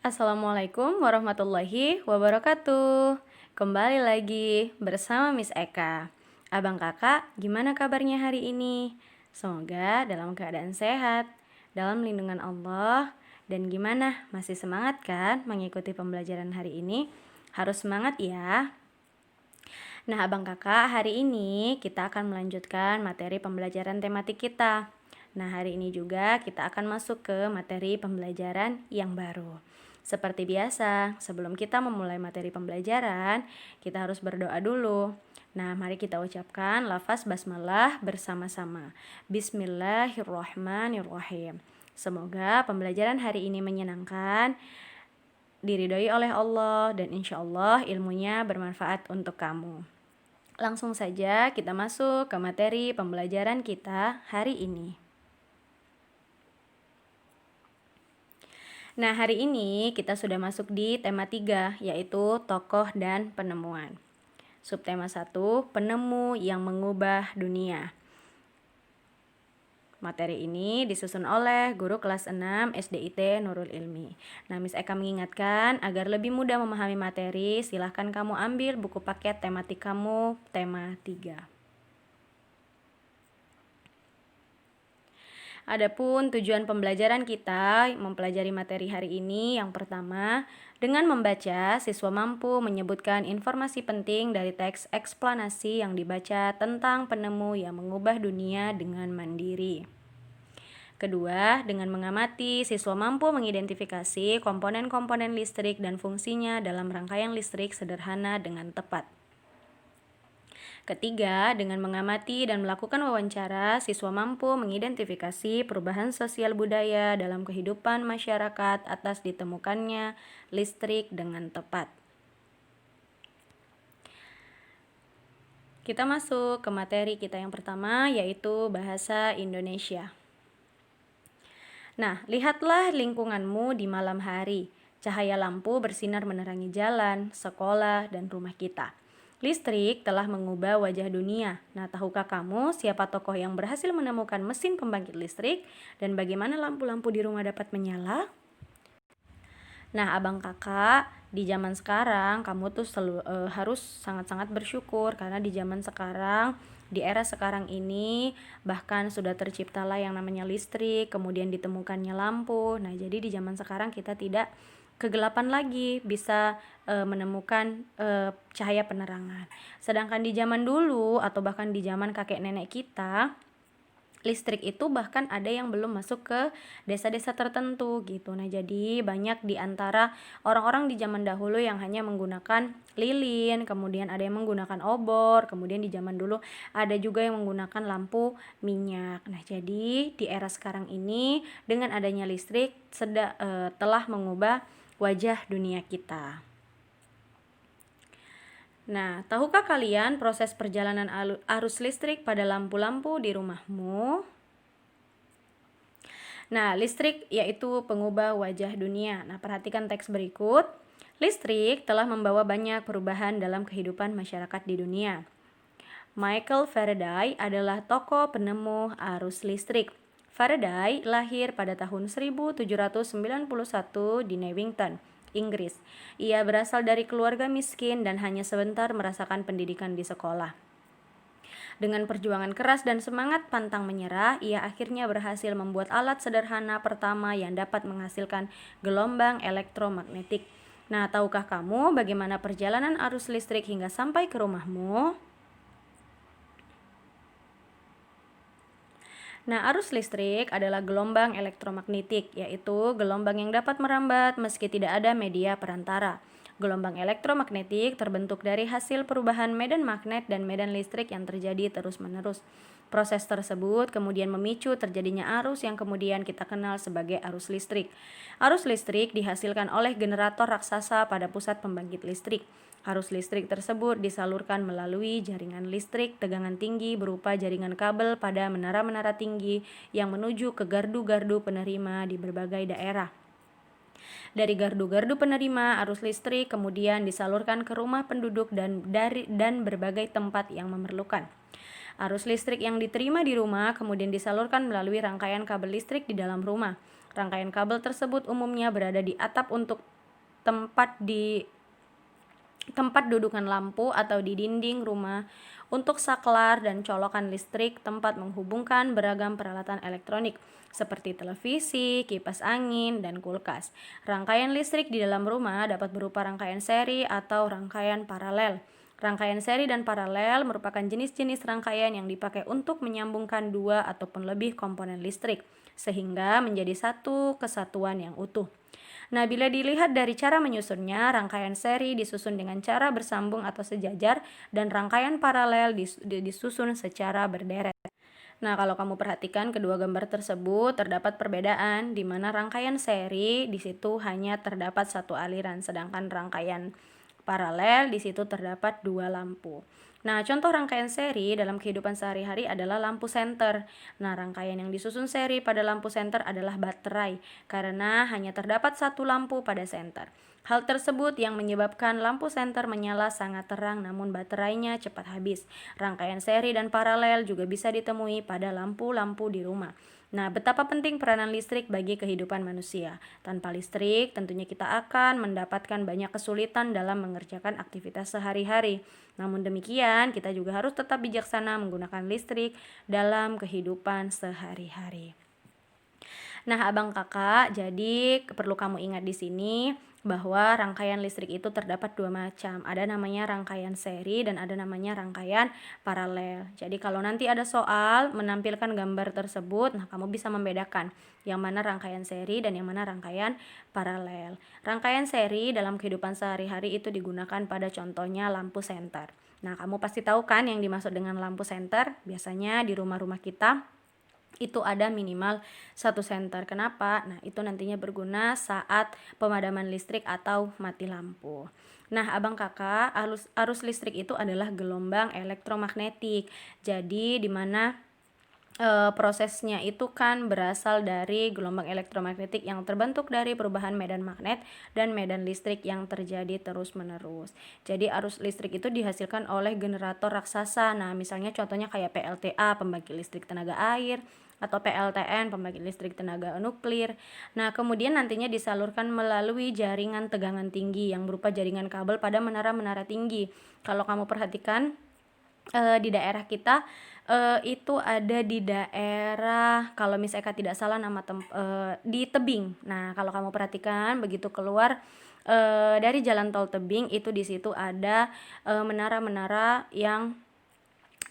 Assalamualaikum warahmatullahi wabarakatuh. Kembali lagi bersama Miss Eka. Abang kakak, gimana kabarnya hari ini? Semoga dalam keadaan sehat, dalam lindungan Allah. Dan gimana, masih semangat kan mengikuti pembelajaran hari ini? Harus semangat ya. Nah abang kakak, hari ini kita akan melanjutkan materi pembelajaran tematik kita. Nah hari ini juga kita akan masuk ke materi pembelajaran yang baru. Seperti biasa, sebelum kita memulai materi pembelajaran, kita harus berdoa dulu. Nah mari kita ucapkan lafaz basmalah bersama-sama. Bismillahirrahmanirrahim. Semoga pembelajaran hari ini menyenangkan, diridhoi oleh Allah, dan insya Allah ilmunya bermanfaat untuk kamu. Langsung saja kita masuk ke materi pembelajaran kita hari ini. Nah, hari ini kita sudah masuk di tema 3, yaitu tokoh dan penemuan. Subtema 1, penemu yang mengubah dunia. Materi ini disusun oleh guru kelas 6 SDIT Nurul Ilmi. Nah, Miss Eka mengingatkan agar lebih mudah memahami materi, silahkan kamu ambil buku paket tematik kamu, tema 3. Adapun tujuan pembelajaran kita mempelajari materi hari ini, yang pertama, dengan membaca, siswa mampu menyebutkan informasi penting dari teks eksplanasi yang dibaca tentang penemu yang mengubah dunia dengan mandiri. Kedua, dengan mengamati, siswa mampu mengidentifikasi komponen-komponen listrik dan fungsinya dalam rangkaian listrik sederhana dengan tepat. Ketiga, dengan mengamati dan melakukan wawancara, siswa mampu mengidentifikasi perubahan sosial budaya dalam kehidupan masyarakat atas ditemukannya listrik dengan tepat. Kita masuk ke materi kita yang pertama, yaitu bahasa Indonesia. Nah, lihatlah lingkunganmu di malam hari. Cahaya lampu bersinar menerangi jalan, sekolah, dan rumah kita. Listrik telah mengubah wajah dunia. Nah, tahukah kamu siapa tokoh yang berhasil menemukan mesin pembangkit listrik dan bagaimana lampu-lampu di rumah dapat menyala? Nah, abang kakak, di zaman sekarang kamu tuh harus sangat-sangat bersyukur karena di zaman sekarang, di era sekarang ini bahkan sudah terciptalah yang namanya listrik, kemudian ditemukannya lampu. Nah, jadi di zaman sekarang kita tidak kegelapan lagi, bisa menemukan cahaya penerangan. Sedangkan di zaman dulu atau bahkan di zaman kakek nenek kita, listrik itu bahkan ada yang belum masuk ke desa-desa tertentu gitu. Nah, jadi banyak di antara orang-orang di zaman dahulu yang hanya menggunakan lilin, kemudian ada yang menggunakan obor, kemudian di zaman dulu ada juga yang menggunakan lampu minyak. Nah, jadi di era sekarang ini dengan adanya listrik telah mengubah wajah dunia kita. Nah, tahukah kalian proses perjalanan arus listrik pada lampu-lampu di rumahmu? Nah, listrik yaitu pengubah wajah dunia. Nah, perhatikan teks berikut. Listrik telah membawa banyak perubahan dalam kehidupan masyarakat di dunia. Michael Faraday adalah tokoh penemu arus listrik. Faraday lahir pada tahun 1791 di Newington, Inggris. Ia berasal dari keluarga miskin dan hanya sebentar merasakan pendidikan di sekolah. Dengan perjuangan keras dan semangat pantang menyerah, ia akhirnya berhasil membuat alat sederhana pertama yang dapat menghasilkan gelombang elektromagnetik. Nah, tahukah kamu bagaimana perjalanan arus listrik hingga sampai ke rumahmu? Nah, arus listrik adalah gelombang elektromagnetik, yaitu gelombang yang dapat merambat meski tidak ada media perantara. Gelombang elektromagnetik terbentuk dari hasil perubahan medan magnet dan medan listrik yang terjadi terus-menerus. Proses tersebut kemudian memicu terjadinya arus yang kemudian kita kenal sebagai arus listrik. Arus listrik dihasilkan oleh generator raksasa pada pusat pembangkit listrik. Arus listrik tersebut disalurkan melalui jaringan listrik tegangan tinggi berupa jaringan kabel pada menara-menara tinggi yang menuju ke gardu-gardu penerima di berbagai daerah. Dari gardu-gardu penerima, arus listrik kemudian disalurkan ke rumah penduduk dan berbagai tempat yang memerlukan. Arus listrik yang diterima di rumah kemudian disalurkan melalui rangkaian kabel listrik di dalam rumah. Rangkaian kabel tersebut umumnya berada di atap untuk tempat dudukan lampu atau di dinding rumah, untuk saklar dan colokan listrik, tempat menghubungkan beragam peralatan elektronik seperti televisi, kipas angin, dan kulkas. Rangkaian listrik di dalam rumah dapat berupa rangkaian seri atau rangkaian paralel. Rangkaian seri dan paralel merupakan jenis-jenis rangkaian yang dipakai untuk menyambungkan dua ataupun lebih komponen listrik, sehingga menjadi satu kesatuan yang utuh. Nah, bila dilihat dari cara menyusunnya, rangkaian seri disusun dengan cara bersambung atau sejajar, dan rangkaian paralel disusun secara berderet. Nah, kalau kamu perhatikan kedua gambar tersebut terdapat perbedaan, di mana rangkaian seri di situ hanya terdapat satu aliran, sedangkan rangkaian paralel di situ terdapat dua lampu. Nah, contoh rangkaian seri dalam kehidupan sehari-hari adalah lampu senter. Nah, rangkaian yang disusun seri pada lampu senter adalah baterai, karena hanya terdapat satu lampu pada senter. Hal tersebut yang menyebabkan lampu senter menyala sangat terang, namun baterainya cepat habis. Rangkaian seri dan paralel juga bisa ditemui pada lampu-lampu di rumah. Nah, betapa penting peranan listrik bagi kehidupan manusia. Tanpa listrik, tentunya kita akan mendapatkan banyak kesulitan dalam mengerjakan aktivitas sehari-hari. Namun demikian, kita juga harus tetap bijaksana menggunakan listrik dalam kehidupan sehari-hari. Nah, abang kakak, jadi perlu kamu ingat di sini bahwa rangkaian listrik itu terdapat dua macam. Ada namanya rangkaian seri dan ada namanya rangkaian paralel. Jadi kalau nanti ada soal menampilkan gambar tersebut, nah kamu bisa membedakan yang mana rangkaian seri dan yang mana rangkaian paralel. Rangkaian seri dalam kehidupan sehari-hari itu digunakan pada contohnya lampu senter. Nah, kamu pasti tahu kan yang dimaksud dengan lampu senter? Biasanya di rumah-rumah kita itu ada minimal satu senter. Kenapa? Nah, itu nantinya berguna saat pemadaman listrik atau mati lampu. Nah, abang kakak, arus listrik itu adalah gelombang elektromagnetik. Jadi di mana prosesnya itu kan berasal dari gelombang elektromagnetik yang terbentuk dari perubahan medan magnet dan medan listrik yang terjadi terus-menerus. Jadi arus listrik itu dihasilkan oleh generator raksasa. Nah, misalnya contohnya kayak PLTA, pembangkit listrik tenaga air, atau PLTN, pembangkit listrik tenaga nuklir. Nah, kemudian nantinya disalurkan melalui jaringan tegangan tinggi yang berupa jaringan kabel pada menara-menara tinggi. Kalau kamu perhatikan di daerah kita itu ada di daerah, kalau misalnya tidak salah nama di Tebing. Nah, kalau kamu perhatikan begitu keluar dari jalan tol Tebing, itu di situ ada menara-menara yang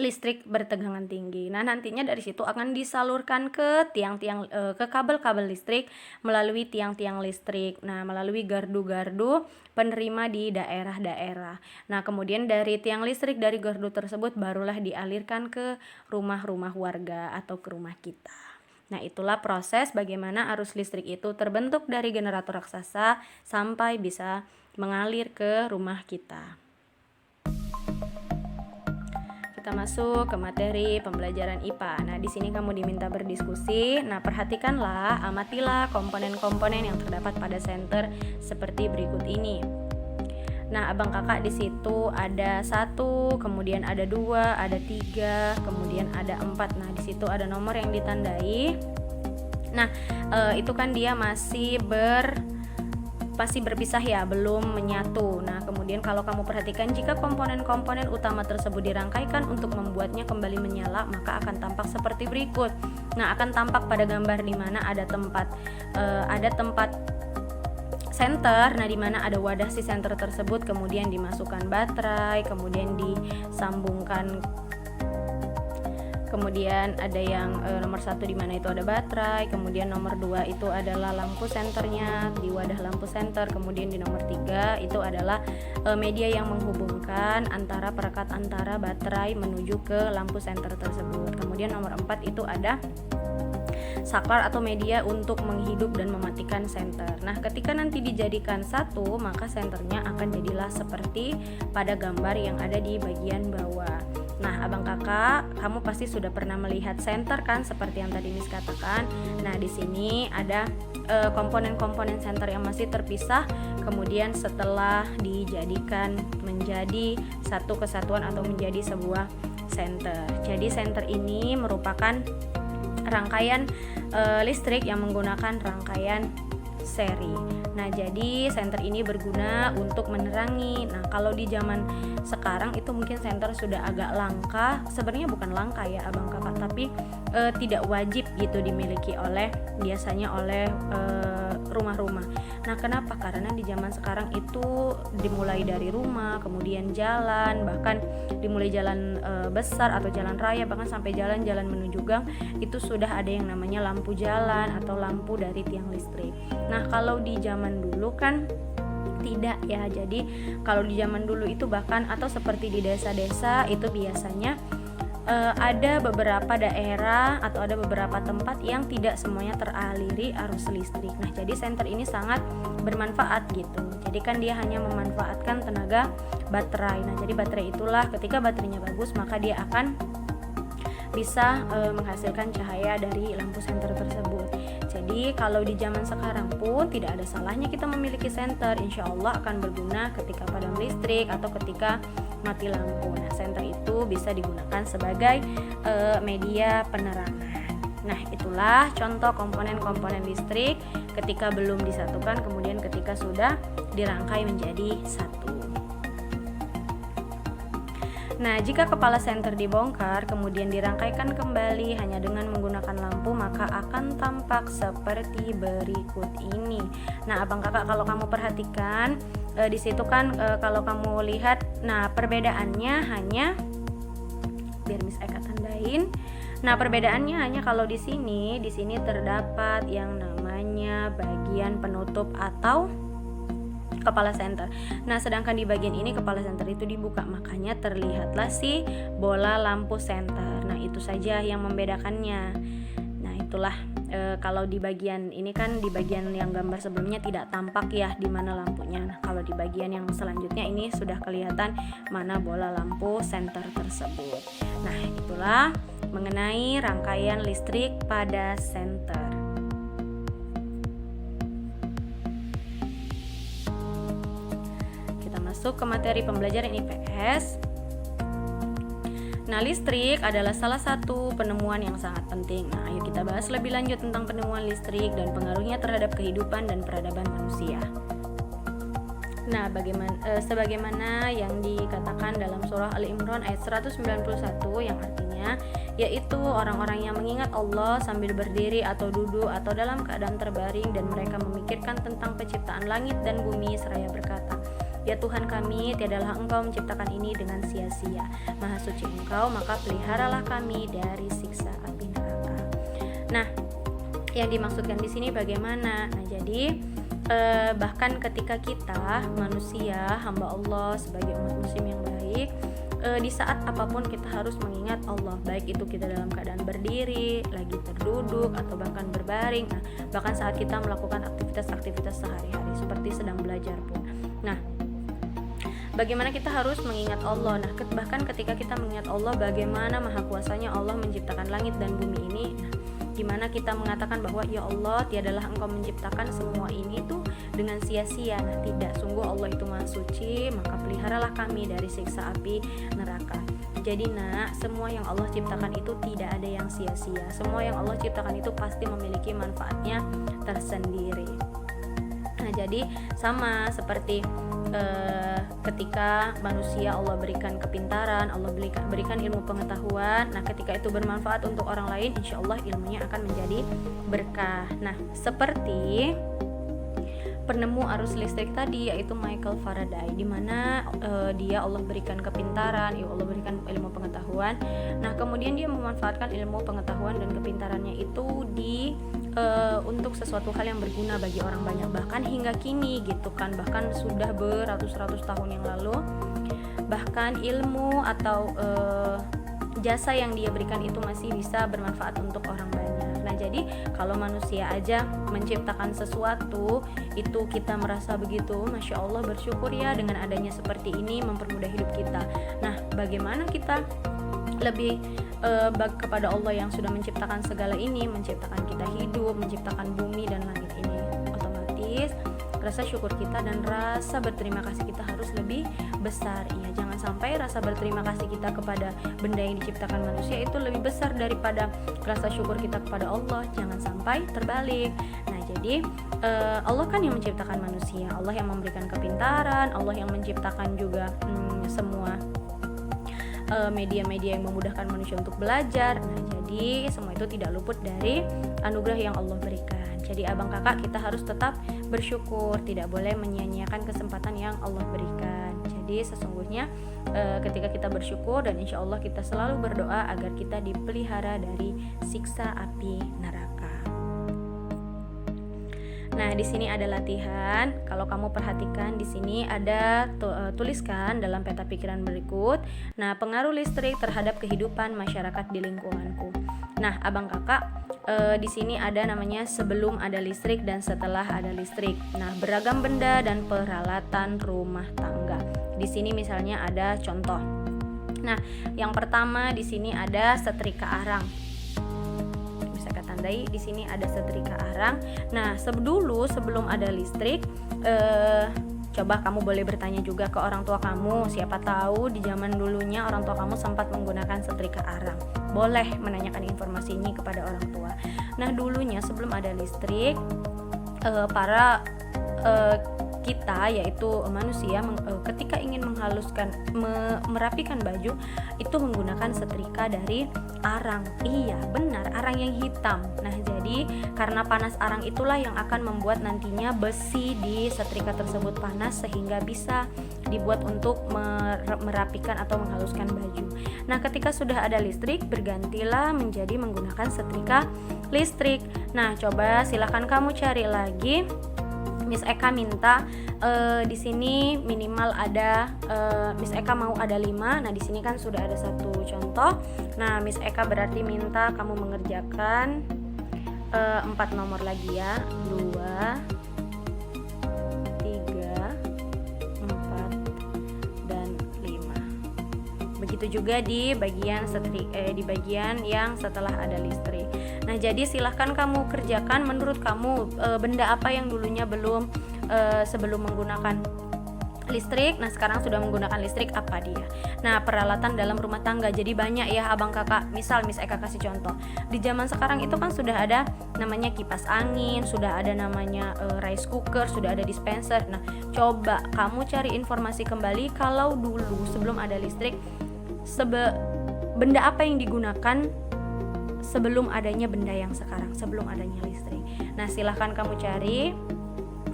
listrik bertegangan tinggi. Nah, nantinya dari situ akan disalurkan ke tiang-tiang ke kabel-kabel listrik melalui tiang-tiang listrik. Nah, melalui gardu-gardu penerima di daerah-daerah. Nah, kemudian dari tiang listrik dari gardu tersebut barulah dialirkan ke rumah-rumah warga atau ke rumah kita. Nah, itulah proses bagaimana arus listrik itu terbentuk dari generator raksasa sampai bisa mengalir ke rumah kita. Kita masuk ke materi pembelajaran IPA. Nah, di sini kamu diminta berdiskusi. Nah, perhatikanlah, amatilah komponen-komponen yang terdapat pada senter seperti berikut ini. Nah, abang kakak di situ ada 1, kemudian ada 2, ada 3, kemudian ada 4. Nah, di situ ada nomor yang ditandai. Nah, itu kan dia masih berpisah ya, belum menyatu. Nah, kemudian kalau kamu perhatikan, jika komponen-komponen utama tersebut dirangkaikan untuk membuatnya kembali menyala, maka akan tampak seperti berikut. Nah, akan tampak pada gambar di mana ada tempat senter. Nah, di mana ada wadah si senter tersebut, kemudian dimasukkan baterai, kemudian disambungkan. Kemudian ada yang nomor 1 di mana itu ada baterai, kemudian nomor 2 itu adalah lampu senternya di wadah lampu senter, kemudian di nomor 3 itu adalah media yang menghubungkan antara perekat antara baterai menuju ke lampu senter tersebut. Kemudian nomor 4 itu ada saklar atau media untuk menghidup dan mematikan senter. Nah, ketika nanti dijadikan satu, maka senternya akan jadilah seperti pada gambar yang ada di bagian bawah. Nah, abang kakak, kamu pasti sudah pernah melihat senter kan, seperti yang tadi Miss katakan. Nah, di sini ada komponen-komponen senter yang masih terpisah, kemudian setelah dijadikan menjadi satu kesatuan atau menjadi sebuah senter. Jadi senter ini merupakan rangkaian listrik yang menggunakan rangkaian seri. Nah, jadi senter ini berguna untuk menerangi. Nah, kalau di zaman sekarang itu mungkin senter sudah agak langka. Sebenarnya bukan langka ya abang kakak, tapi tidak wajib gitu dimiliki biasanya oleh rumah-rumah. Nah, kenapa? Karena di zaman sekarang itu dimulai dari rumah, kemudian jalan, bahkan dimulai jalan besar atau jalan raya, bahkan sampai jalan-jalan menuju gang itu sudah ada yang namanya lampu jalan atau lampu dari tiang listrik. Nah, kalau di zaman dulu kan tidak ya. Jadi kalau di zaman dulu itu bahkan atau seperti di desa-desa itu biasanya ada beberapa daerah atau ada beberapa tempat yang tidak semuanya teraliri arus listrik. Nah, jadi senter ini sangat bermanfaat gitu. Jadi kan dia hanya memanfaatkan tenaga baterai. Nah, jadi baterai itulah ketika baterainya bagus maka dia akan bisa menghasilkan cahaya dari lampu senter tersebut. Jadi kalau di zaman sekarang pun tidak ada salahnya kita memiliki senter. Insya Allah akan berguna ketika padam listrik atau ketika mati lampu. Nah, senter itu bisa digunakan sebagai media penerangan. Nah, itulah contoh komponen-komponen listrik ketika belum disatukan, kemudian ketika sudah dirangkai menjadi satu. Nah, jika kepala senter dibongkar kemudian dirangkaikan kembali hanya dengan menggunakan lampu, maka akan tampak seperti berikut ini. Nah, abang kakak kalau kamu perhatikan di situ kan kalau kamu lihat, nah perbedaannya hanya biar Miss Eka tandain. Nah, perbedaannya hanya kalau di sini terdapat yang namanya bagian penutup atau kepala senter. Nah, sedangkan di bagian ini kepala senter itu dibuka, makanya terlihatlah si bola lampu senter. Nah, itu saja yang membedakannya. Nah, itulah kalau di bagian ini kan di bagian yang gambar sebelumnya tidak tampak ya di mana lampunya. Nah, kalau di bagian yang selanjutnya ini sudah kelihatan mana bola lampu senter tersebut. Nah, itulah mengenai rangkaian listrik pada senter. Masuk ke materi pembelajaran IPS. Nah, listrik adalah salah satu penemuan yang sangat penting. Nah, ayo kita bahas lebih lanjut tentang penemuan listrik dan pengaruhnya terhadap kehidupan dan peradaban manusia. Nah, sebagaimana yang dikatakan dalam surah Al-Imran ayat 191 yang artinya yaitu orang-orang yang mengingat Allah sambil berdiri atau duduk atau dalam keadaan terbaring dan mereka memikirkan tentang penciptaan langit dan bumi seraya berkata, "Ya Tuhan kami, tiadalah Engkau menciptakan ini dengan sia-sia. Maha suci Engkau, maka peliharalah kami dari siksa api neraka." Nah, yang dimaksudkan di sini bagaimana? Nah, jadi bahkan ketika kita manusia, hamba Allah sebagai umat muslim yang baik, di saat apapun kita harus mengingat Allah, baik itu kita dalam keadaan berdiri, lagi terduduk, atau bahkan berbaring. Nah, bahkan saat kita melakukan aktivitas-aktivitas sehari-hari seperti sedang belajar pun. Nah, bagaimana kita harus mengingat Allah. Nah, bahkan ketika kita mengingat Allah, bagaimana maha kuasanya Allah menciptakan langit dan bumi ini. Nah, gimana kita mengatakan bahwa ya Allah, tiadalah Engkau menciptakan semua ini tuh dengan sia-sia. Nah, tidak, sungguh Allah itu maha suci, maka peliharalah kami dari siksa api neraka. Jadi nak, semua yang Allah ciptakan itu tidak ada yang sia-sia. Semua yang Allah ciptakan itu pasti memiliki manfaatnya tersendiri. Nah, jadi sama seperti ketika manusia Allah berikan kepintaran, Allah berikan ilmu pengetahuan. Nah, ketika itu bermanfaat untuk orang lain, insya Allah ilmunya akan menjadi berkah. Nah, seperti penemu arus listrik tadi yaitu Michael Faraday, di mana dia Allah berikan kepintaran, Allah berikan ilmu pengetahuan. Nah, kemudian dia memanfaatkan ilmu pengetahuan dan kepintarannya itu untuk sesuatu hal yang berguna bagi orang banyak, bahkan hingga kini gitu kan, bahkan sudah beratus-ratus tahun yang lalu, bahkan ilmu atau jasa yang dia berikan itu masih bisa bermanfaat untuk orang banyak. Nah, jadi kalau manusia aja menciptakan sesuatu itu kita merasa begitu, Masya Allah, bersyukur ya dengan adanya seperti ini mempermudah hidup kita. Nah, bagaimana kita lebih kepada Allah yang sudah menciptakan segala ini, menciptakan kita hidup, menciptakan bumi dan langit ini, otomatis rasa syukur kita dan rasa berterima kasih kita harus lebih besar. Iya, jangan sampai rasa berterima kasih kita kepada benda yang diciptakan manusia itu lebih besar daripada rasa syukur kita kepada Allah. Jangan sampai terbalik. Nah, jadi Allah kan yang menciptakan manusia, Allah yang memberikan kepintaran, Allah yang menciptakan juga semua media-media yang memudahkan manusia untuk belajar. Nah, jadi semua itu tidak luput dari anugerah yang Allah berikan. Jadi abang kakak kita harus tetap bersyukur, tidak boleh menyia-nyiakan kesempatan yang Allah berikan. Jadi sesungguhnya ketika kita bersyukur, dan insya Allah kita selalu berdoa agar kita dipelihara dari siksa api neraka. Nah, di sini ada latihan. Kalau kamu perhatikan di sini ada tuliskan dalam peta pikiran berikut. Nah, pengaruh listrik terhadap kehidupan masyarakat di lingkunganku. Nah, abang kakak di sini ada namanya sebelum ada listrik dan setelah ada listrik. Nah, beragam benda dan peralatan rumah tangga. Di sini misalnya ada contoh. Nah, yang pertama di sini ada setrika arang. Tandai di sini ada setrika arang. Nah, sebelum ada listrik, coba kamu boleh bertanya juga ke orang tua kamu. Siapa tahu di zaman dulunya orang tua kamu sempat menggunakan setrika arang. Boleh menanyakan informasi ini kepada orang tua. Nah, dulunya sebelum ada listrik, para kita yaitu manusia ketika ingin menghaluskan merapikan baju itu menggunakan setrika dari arang. Iya benar, arang yang hitam. Nah, jadi karena panas arang itulah yang akan membuat nantinya besi di setrika tersebut panas sehingga bisa dibuat untuk merapikan atau menghaluskan baju. Nah, ketika sudah ada listrik, bergantilah menjadi menggunakan setrika listrik. Nah, coba silakan kamu cari lagi. Miss Eka minta di sini minimal ada Miss Eka mau ada 5. Nah, di sini kan sudah ada satu contoh. Nah, Miss Eka berarti minta kamu mengerjakan 4 nomor lagi ya. 2 3 4 dan 5. Begitu juga di bagian di bagian yang setelah ada listrik. Nah, jadi silahkan kamu kerjakan menurut kamu benda apa yang dulunya belum sebelum menggunakan listrik. Nah, sekarang sudah menggunakan listrik, apa dia? Nah, peralatan dalam rumah tangga. Jadi banyak ya abang kakak. Misal Miss Eka kasih contoh. Di zaman sekarang itu kan sudah ada namanya kipas angin, sudah ada namanya rice cooker, sudah ada dispenser. Nah, coba kamu cari informasi kembali kalau dulu sebelum ada listrik benda apa yang digunakan sebelum adanya benda yang sekarang, sebelum adanya listrik. Nah, silahkan kamu cari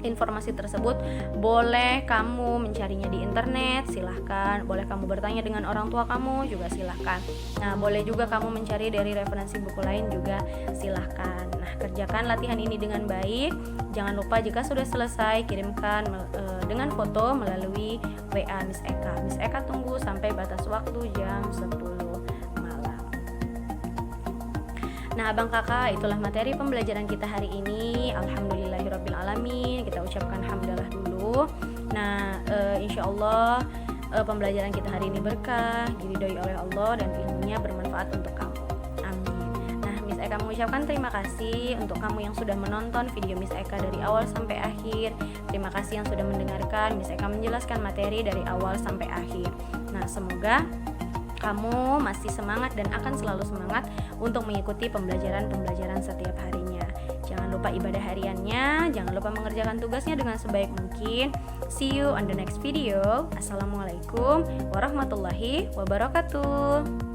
informasi tersebut. Boleh kamu mencarinya di internet, silahkan. Boleh kamu bertanya dengan orang tua kamu, juga silahkan. Nah, boleh juga kamu mencari dari referensi buku lain, juga silahkan. Nah, kerjakan latihan ini dengan baik. Jangan lupa jika sudah selesai, kirimkan dengan foto melalui WA Miss Eka. Miss Eka tunggu sampai batas waktu jam 10 malam. Nah, abang kakak, itulah materi pembelajaran kita hari ini. Alhamdulillahirrabbilalamin. Kita ucapkan hamdalah dulu. Nah, insya Allah pembelajaran kita hari ini berkah, diridhoi oleh Allah, dan ilmunya bermanfaat untuk kamu. Amin. Nah, Miss Eka mengucapkan terima kasih untuk kamu yang sudah menonton video Miss Eka dari awal sampai akhir. Terima kasih yang sudah mendengarkan Miss Eka menjelaskan materi dari awal sampai akhir. Nah, semoga kamu masih semangat dan akan selalu semangat untuk mengikuti pembelajaran setiap harinya. Jangan lupa ibadah hariannya, jangan lupa mengerjakan tugasnya dengan sebaik mungkin. See you on the next video. Assalamualaikum warahmatullahi wabarakatuh.